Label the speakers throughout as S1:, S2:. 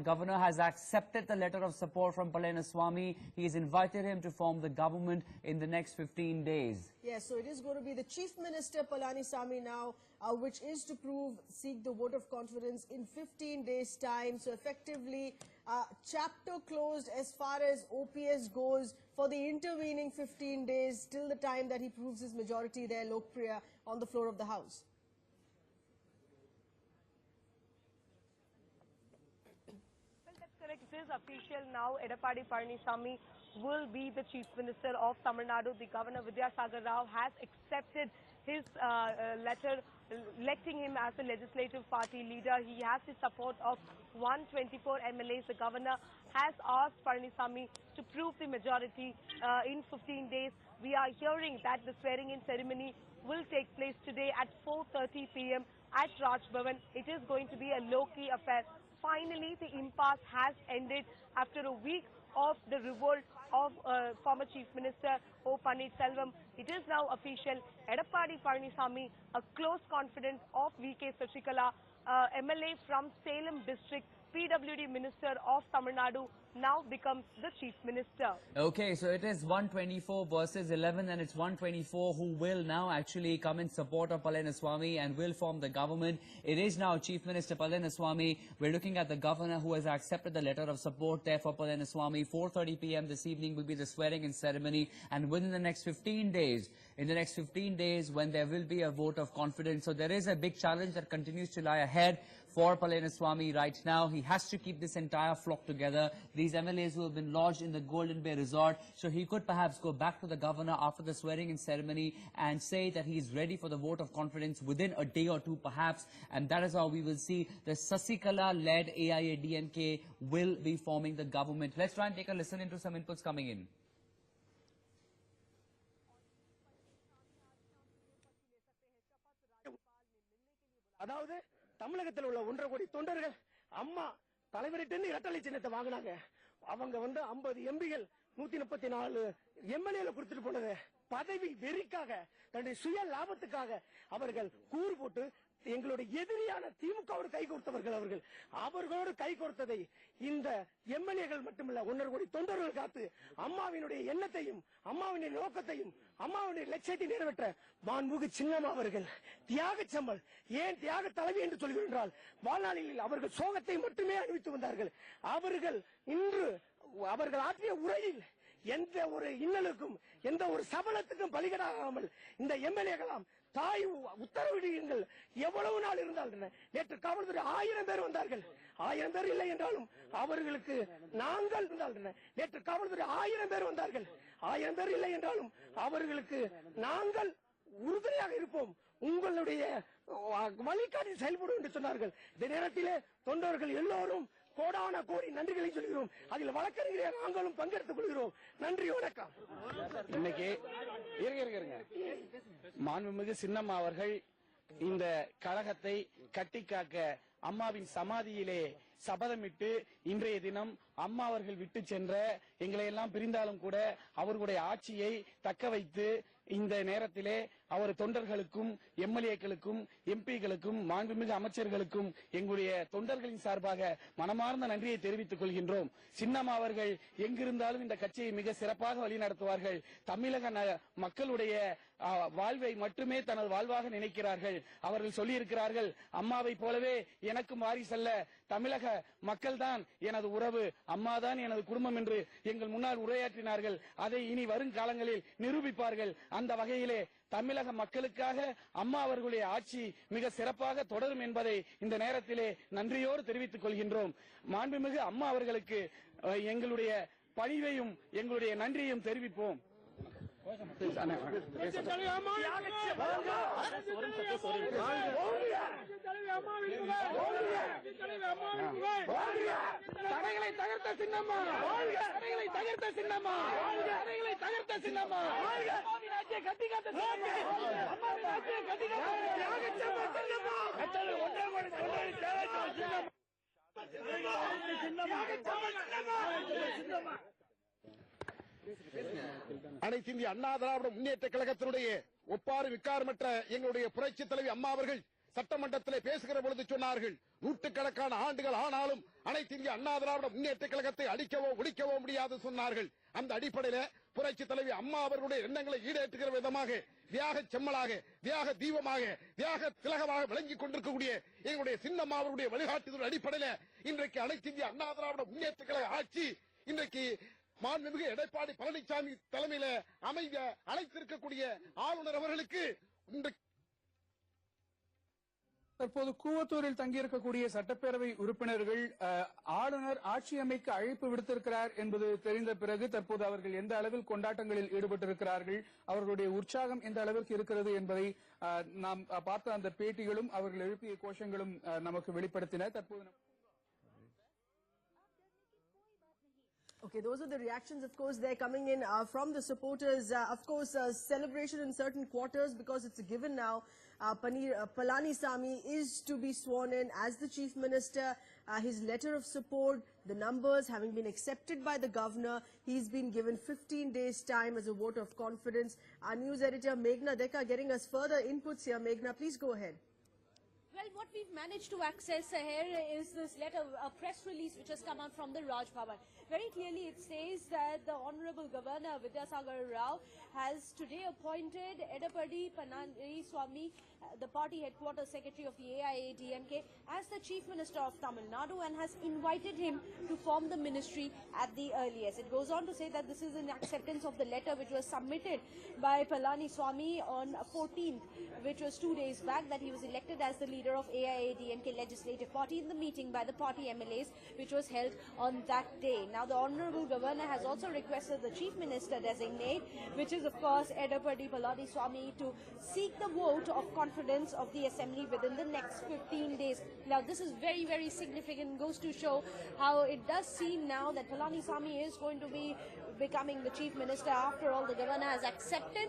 S1: Governor has accepted the letter of support from Palaniswami. He has invited him to form the government in the next 15 days.
S2: Yes, so it is going to be the Chief Minister Palaniswami now, which is to seek the vote of confidence in 15 days' time. So effectively, chapter closed as far as OPS goes for the intervening 15 days till the time that he proves his majority there, Lokpriya, on the floor of the House.
S3: It is official now. Edappadi K will be the Chief Minister of Tamil Nadu. The Governor Vidyasagar has accepted his letter electing him as the legislative party leader. He has the support of 124 MLAs. The Governor has asked Palaniswami to prove the majority in 15 days. We are hearing that the swearing-in ceremony will take place today at 4:30 p.m. at Raj Bhavan. It is going to be a low-key affair. Finally, the impasse has ended after a week of the revolt of former Chief Minister E Palaniswami. It is now official. Edappadi K, a close confidant of VK Sashikala, MLA from Salem district, PWD Minister of Tamil Nadu, now becomes the Chief Minister.
S1: Okay, so it is 124 versus 11, and it's 124 who will now actually come in support of Palaniswami and will form the government. It is now Chief Minister Palaniswami. We're looking at the Governor who has accepted the letter of support there for Palaniswami. 4:30 p.m. this evening will be the swearing-in ceremony, and within the next 15 days, when there will be a vote of confidence. So there is a big challenge that continues to lie ahead for Palaniswami right now. He has to keep this entire flock together. These MLAs who have been lodged in the Golden Bay Resort, so he could perhaps go back to the Governor after the swearing-in ceremony and say that he is ready for the vote of confidence within a day or two perhaps, and that is how we will see the Sasikala-led AIADMK will be forming the government. Let's try and take a listen into some inputs coming in.
S4: அதாவது தமிழகத்தில் உள்ள 1.5 கோடி தொண்டர்கள் அம்மா தலைவரிட்ட இரட்டலை சின்னத்தை வாங்கினாங்க. அவங்க 50 எம்பிகள் 134 எம்எல்ஏல கொடுத்துட்டு போனது பதவி வெறிக்காக, தன்னுடைய சுய லாபத்துக்காக அவர்கள் கூறு போட்டு எங்களுடைய எதிரியான திமுகவோடு கை கோர்த்தவர்கள். அவர்களோடு கை கோர்த்ததை இந்த எம்எல்ஏகள் மட்டுமல்ல 1.5 கோடி தொண்டர்கள் காத்து அம்மாவினுடைய எண்ணத்தையும் அம்மாவினுடைய நோக்கத்தையும் அம்மாவினுடைய லட்சியத்தை நிறைவேற்ற மாண்புமிகு சின்னம்மா அவர்கள் தியாக செம்மல். ஏன் தியாக தலைவி என்று சொல்கிறோம் என்றால், வாழ்நாளில் அவர்கள் சோகத்தை மட்டுமே அனுபவித்து வந்தார்கள். அவர்கள் இன்று அவர்கள் ஆற்றிய உரையில் எந்த ஒரு இன்னலுக்கும் எந்த ஒரு சபலத்துக்கும் பலிகடாகாமல் இந்த எம்எல்ஏகளாம் தாய் உத்தரவிடுங்கள் எவ்வளவு நாள் இருந்தால் நேற்று காவல்துறை 1000 பேர் வந்தார்கள். 1000 பேர் இல்லை என்றாலும் அவர்களுக்கு நாங்கள் இருந்தால் நேற்று காவல்துறை 1000 பேர் வந்தார்கள். 1000 பேர் இல்லை என்றாலும் அவர்களுக்கு நாங்கள் உறுதுணையாக இருப்போம், உங்களுடைய வழிகாட்டி செயல்படும் என்று சொன்னார்கள். இந்த நேரத்திலே தொண்டர்கள் எல்லோரும் கோடான கோடி நன்றிகளை சொல்கிறோம். அதில் வழக்கறிஞர் நாங்களும் பங்கெடுத்துக் கொள்கிறோம். நன்றி, வணக்கம்.
S5: இன்னைக்கு மாண்புமிகு சின்னம்மா அவர்கள் இந்த கழகத்தை கட்டி காக்க அம்மாவின் சமாதியிலே சபதமிட்டு இன்றைய தினம் அம்மா அவர்கள் விட்டு சென்ற எங்களை எல்லாம் பிரிந்தாலும் கூட அவர்களுடைய ஆட்சியை தக்க வைத்து இந்த நேரத்திலே அவர் தொண்டர்களுக்கும் எம்எல்ஏக்களுக்கும் எம்பிக்களுக்கும் மாண்புமிகு அமைச்சர்களுக்கும் எங்களுடைய தொண்டர்களின் சார்பாக மனமார்ந்த நன்றியை தெரிவித்துக் கொள்கின்றோம். சின்னம்மா அவர்கள் எங்கிருந்தாலும் இந்த கட்சியை மிக சிறப்பாக வழிநடத்துவார்கள். தமிழக மக்களுடைய வாழ்வை மட்டுமே தனது வாழ்வாக நினைக்கிறார்கள். அவர்கள் சொல்லியிருக்கிறார்கள், அம்மாவை போலவே எனக்கும் வாரிசல்ல, தமிழக மக்கள் தான் எனது உறவு, அம்மாதான் எனது குடும்பம் என்று எங்கள் முன்னால் உரையாற்றினார்கள். அதை இனி வருங்காலங்களில் நிரூபிப்பார்கள். அந்த வகையிலே தமிழக மக்களுக்காக அம்மா அவர்களுடைய ஆட்சி மிக சிறப்பாக தொடரும் என்பதை இந்த நேரத்திலே நன்றியோடு தெரிவித்துக் கொள்கின்றோம். மாண்புமிகு அம்மா அவர்களுக்கு எங்களுடைய பணிவையும் எங்களுடைய நன்றியையும் தெரிவிப்போம். தடைகளை தகர்த்த சின்னம்மா, தடைகளை தகர்த்த சின்னம்மா, தடைகளை தகர்த்த சின்னம்மா, கட்டி காத்த
S6: அனைத்து இந்திய அண்ணா திராவிட முன்னேற்ற கழகத்தினுடைய ஒப்பாறு விக்காரமற்ற எங்களுடைய புரட்சி தலைவி அம்மா அவர்கள் சட்டமன்றத்திலே பேசுகிற பொழுது சொன்னார்கள், நூற்றுக்கணக்கான ஆண்டுகள் ஆனாலும் அனைத்து இந்திய அண்ணா திராவிட முன்னேற்ற கழகத்தை அடிக்கவோ ஒழிக்கவோ முடியாது சொன்னார்கள். அந்த அடிப்படையில புரட்சி தலைவி அம்மா அவர்களுடைய எண்ணங்களை ஈடேற்றுகிற விதமாக தியாக செம்மலாக, தியாக தீபமாக, தியாக திலகமாக விளங்கிக் கொண்டிருக்கக்கூடிய எங்களுடைய சின்னம்மா அவர்களுடைய வழிகாட்டுதல் அடிப்படையில இன்றைக்கு அனைத்து இந்திய அண்ணா திராவிட முன்னேற்ற கழக ஆட்சி இன்றைக்கு மாண்புமிகு எடப்பாடி பழனிசாமி தலைமையில அமைந்த அழைத்திருக்கக்கூடிய ஆளுநர் அவர்களுக்கு இன்றைக்கு
S5: தற்போது கூவத்தூரில் தங்கியிருக்கக்கூடிய சட்டப்பேரவை உறுப்பினர்கள் ஆளுநர் ஆட்சி அமைக்க அழைப்பு விடுத்திருக்கிறார் என்பது தெரிந்த பிறகு தற்போது அவர்கள் எந்த அளவில் கொண்டாட்டங்களில் ஈடுபட்டிருக்கிறார்கள், அவர்களுடைய உற்சாகம் எந்த அளவிற்கு இருக்கிறது என்பதை நாம் பார்த்த அந்த பேட்டிகளும் அவர்கள் எழுப்பிய கோஷங்களும் நமக்கு வெளிப்படுத்தின. தற்போது
S2: Okay, those are the reactions, of course, they're coming in from the supporters. Of course, celebration in certain quarters because it's a given now. Palaniswami is to be sworn in as the Chief Minister. His letter of support, the numbers having been accepted by the Governor, he's been given 15 days' time as a vote of confidence. Our news editor, Meghna Deka, getting us further inputs here. Meghna, please go ahead.
S7: Well, what we've managed to access here is this letter, a press release which has come out from the Raj Bhavan. Very clearly it says that the Honorable Governor Vidyasagar Rao has today appointed Edappadi K, the party headquarters secretary of the AIADMK, as the Chief Minister of Tamil Nadu and has invited him to form the ministry at the earliest. It goes on to say that this is in acceptance of the letter which was submitted by Palaniswami on 14th, which was 2 days back, that he was elected as the leader of AIADMK legislative party in the meeting by the party MLAs which was held on that day. Now the Honorable Governor has also requested the Chief Minister designate, which is of course Edappadi Palaniswami, to seek the vote of confidence of the Assembly within the next 15 days. Now this is very, very significant, goes to show how it does seem now that Palaniswami is going to be becoming the Chief Minister. After all, the Governor has accepted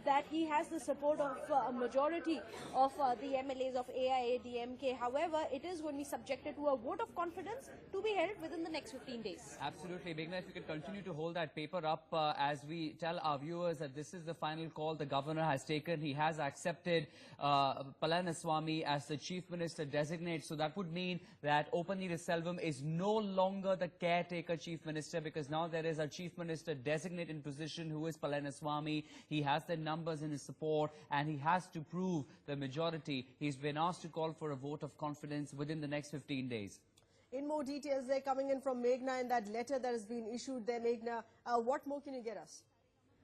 S7: that he has the support of a majority of the MLAs of AIADMK. However, it is going to be subjected to a vote of confidence to be held within the next 15 days.
S1: Absolutely. Meghna, if you could continue to hold that paper up as we tell our viewers that this is the final call the Governor has taken. He has accepted Palaniswami as the Chief Minister designate. So that would mean that Selvam is no longer the caretaker Chief Minister, because now there is a Chief Minister designate in position who is Palaniswami. He has the numbers in his support and he has to prove the majority. He's been asked to call for a vote of confidence within the next 15 days.
S2: In more details, they're coming in from Meghna in that letter that has been issued there. Meghna, what more can you get us?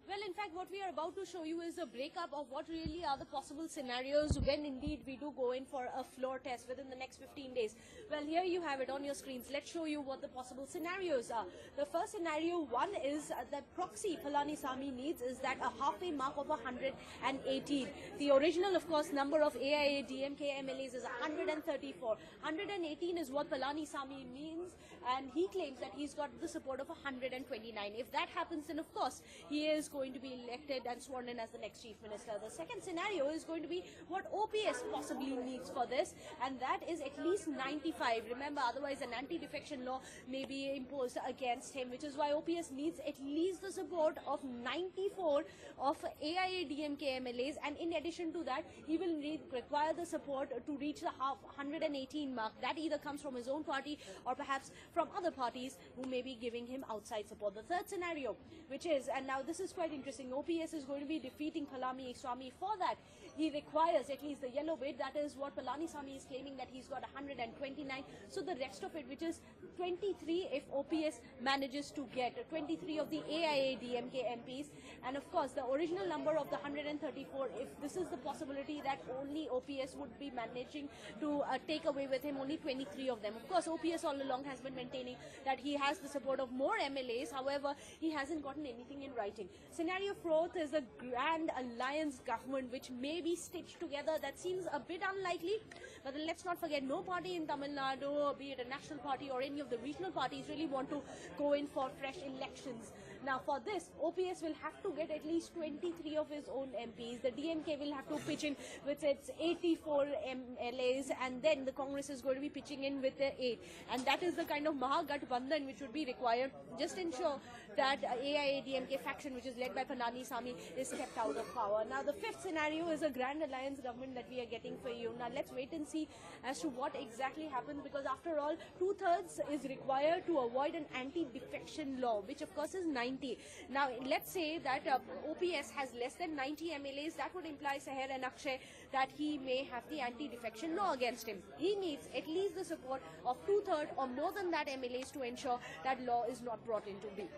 S7: Well, in fact, what we are about to show you is a breakup of what really are the possible scenarios when indeed we do go in for a floor test within the next 15 days. Well, here you have it on your screens. Let's show you what the possible scenarios are. The first scenario, one, is that proxy Palaniswami needs is that a halfway mark of 118. The original, of course, number of AIADMK MLAs is 134. 118 is what Palaniswami means, and he claims that he's got the support of 129. If that happens, then of course he is going to be elected and sworn in as the next Chief Minister. The second scenario is going to be what OPS possibly needs for this, and that is at least 95. Remember, otherwise an anti-defection law may be imposed against him, which is why OPS needs at least the support of 94 of AIADMK MLAs, and in addition to that, he will require the support to reach the 118 mark. That either comes from his own party or perhaps from other parties who may be giving him outside support. The third scenario, which is, and now this is quite interesting, OPS is going to be defeating Palaniswami. For that, he requires at least the yellow bid. That is what Palaniswami is claiming, that he's got 129. So the rest of it, which is 23 if OPS manages to get 23 of the AIADMK MPs, and of course the original number of the 134, if this is the possibility that only OPS would be managing to take away with him only 23 of them. Of course, OPS all along has been maintaining that he has the support of more MLAs. However, he hasn't gotten anything in writing. Scenario fourth is a grand alliance government which may be stitched together. That seems a bit unlikely, But then let's not forget, no party in Tamil Nadu, be it a national party or any of the regional parties, really want to go in for fresh elections. Now for this, OPS will have to get at least 23 of his own MPs. The DMK will have to pitch in with its 84 MLAs, and then the Congress is going to be pitching in with their 8. And that is the kind of Mahagathbandhan which would be required. Just ensure that AIADMK faction, which is led by Palaniswami, is kept out of power. Now the fifth scenario is a grand alliance government that we are getting for you. Now let's wait and see as to what exactly happens, because after all, 2/3 is required to avoid an anti-defection law, which of course is 90. Now let's say that OPS has less than 90 MLAs. That would imply Seher and Akshay that he may have the anti-defection law against him. He needs at least the support of 2/3 or more than that MLAs to ensure that law is not brought into being.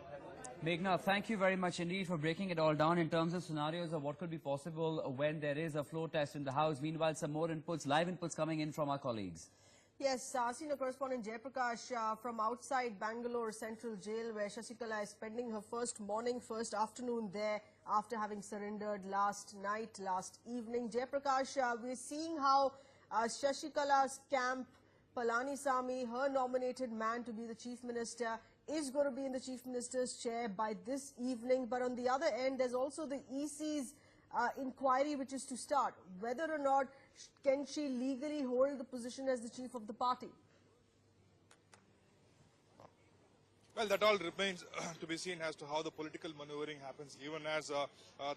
S1: Meghna, thank you very much indeed for breaking it all down in terms of scenarios of what could be possible when there is a floor test in the House. Meanwhile, some more inputs, live inputs coming in from our colleagues.
S2: Yes, senior correspondent Jayaprakash from outside Bangalore Central Jail, where Shasikala is spending her first afternoon there after having surrendered last night, last evening. Jayaprakash, we're seeing how Shasikala's camp, Palaniswami, her nominated man to be the chief minister, is going to be in the chief minister's chair by this evening. But on the other end, there's also the EC's inquiry which is to start. Whether or not can she legally hold the position as the chief of the party?
S8: Well, that all remains to be seen as to how the political maneuvering happens, even as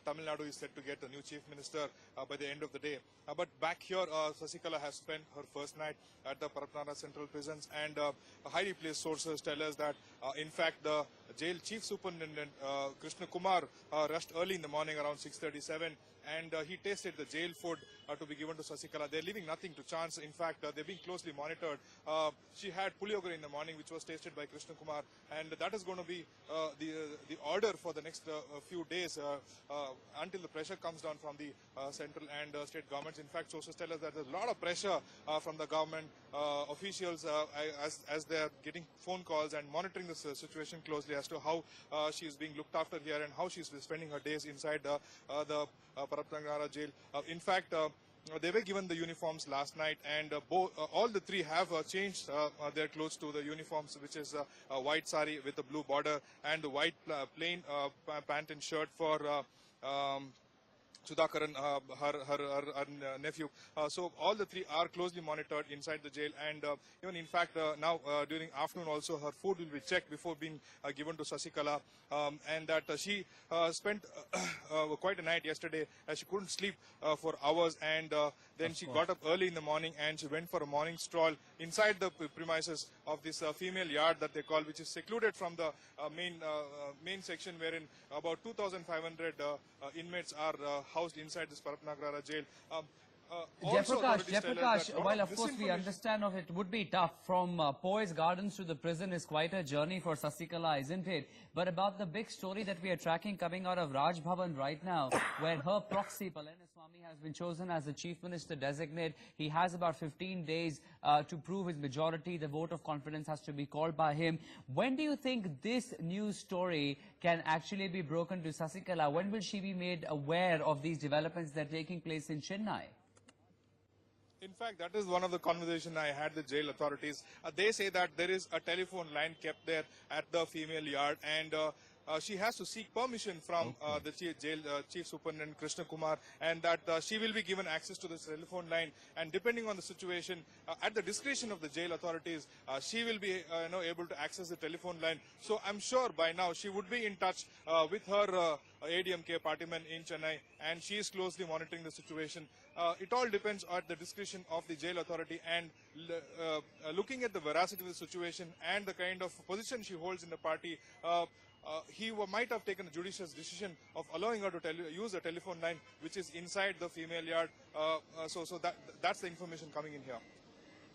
S8: Tamil Nadu is set to get a new chief minister by the end of the day. But back here, Shasikala has spent her first night at the Paratnara Central Prisons, and highly placed sources tell us that, in fact, the jail chief superintendent, Krishna Kumar, rushed early in the morning around 6:37, and he tasted the jail food to be given to Shasikala. They're leaving nothing to chance. In fact, they're being closely monitored. She had puliyogara in the morning, which was tasted by Krishna Kumar, and that is going to be the order for the next few days until the pressure comes down from the central and state governments. In fact, sources tell us that there's a lot of pressure from the government officials as they're getting phone calls and monitoring the situation closely as to how she is being looked after here and how she's spending her days inside the Paratnara jail. In fact, they were given the uniforms last night, and all the three have changed their clothes to the uniforms, which is a white sari with a blue border and the white plain pant and shirt for Sudhakaran, her nephew. So all the three are closely monitored inside the jail, and even in fact now during afternoon also her food will be checked before being given to Shasikala, and that she spent quite a night yesterday. She couldn't sleep for hours, and then she got up early in the morning and she went for a morning stroll inside the premises of this female yard that they call, which is secluded from the main section, wherein about 2,500 inmates are housed inside this Paratnagara jail.
S1: Jayaprakash, while of course we understand of it would be tough, from Poise Gardens to the prison is quite a journey for Shasikala, isn't it? But about the big story that we are tracking coming out of Raj Bhavan right now, where her proxy, Palaniswami, has been chosen as the chief minister designate. He has about 15 days to prove his majority. The vote of confidence has to be called by him. When do you think this news story can actually be broken to Shasikala? When will she be made aware of these developments that are taking place in Chennai?
S8: In fact, that is one of the conversations I had with jail authorities. They say that there is a telephone line kept there at the female yard, and she has to seek permission from the chief superintendent Krishna Kumar, and that she will be given access to this telephone line, and depending on the situation, at the discretion of the jail authorities, she will be able to access the telephone line. So I'm sure by now she would be in touch with her ADMK partyman in Chennai, and she is closely monitoring the situation. It all depends on the discretion of the jail authority, and looking at the veracity of the situation and the kind of position she holds in the party, he might have taken a judicious decision of allowing her to use the telephone line, which is inside the female yard. So that's the information coming in here.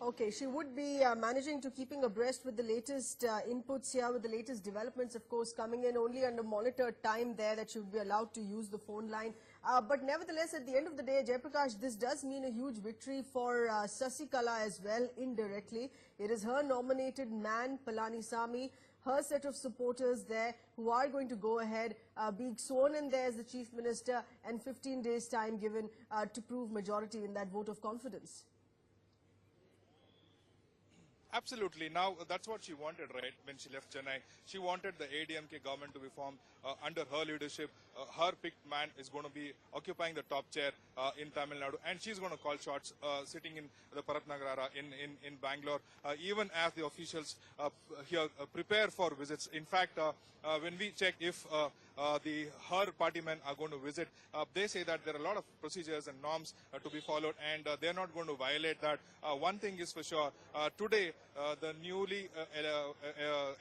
S2: Okay, she would be managing to keeping abreast with the latest inputs here, with the latest developments, of course, coming in only under monitored time there, that she would be allowed to use the phone line. But nevertheless, at the end of the day, Jayaprakash, this does mean a huge victory for Shasikala as well, indirectly. It is her nominated man, Palaniswami, her set of supporters there who are going to go ahead, being sworn in there as the chief minister, and 15 days time given to prove majority in that vote of confidence.
S8: Absolutely. Now, that's what she wanted, right, when she left Chennai. She wanted the ADMK government to be formed under her leadership. Her picked man is going to be occupying the top chair in Tamil Nadu, and she's going to call shots sitting in the Paratnagarara in Bangalore, even as the officials here prepare for visits. In fact, when we check if her party men are going to visit, they say that there are a lot of procedures and norms to be followed, and they're not going to violate that. One thing is for sure, today the newly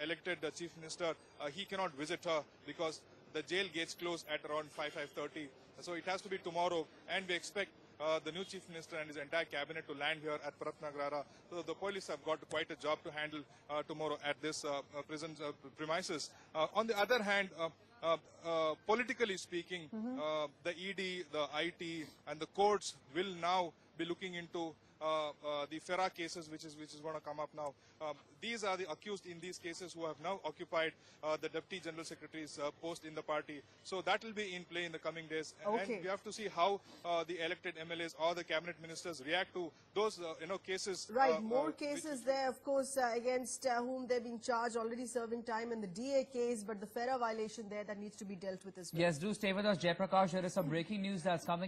S8: elected chief minister, he cannot visit her because the jail gates close at around 5:30. So it has to be tomorrow, and we expect the new chief minister and his entire cabinet to land here at Paratnagarara. So the police have got quite a job to handle tomorrow at this prison premises. On the other hand, politically speaking, the ED, the IT, and the courts will now be looking into the FERA cases, which is going to come up now. These are the accused in these cases who have now occupied the Deputy General Secretary's post in the party. So that will be in play in the coming days.
S2: Okay.
S8: And we have to see how the elected MLAs or the cabinet ministers react to those cases.
S2: Right, more cases there, of course, against whom they're being charged, already serving time in the DA case, but the FERA violation there that needs to be dealt with as well.
S1: Yes, do stay with us, Jayaprakash. There is some breaking news that's coming.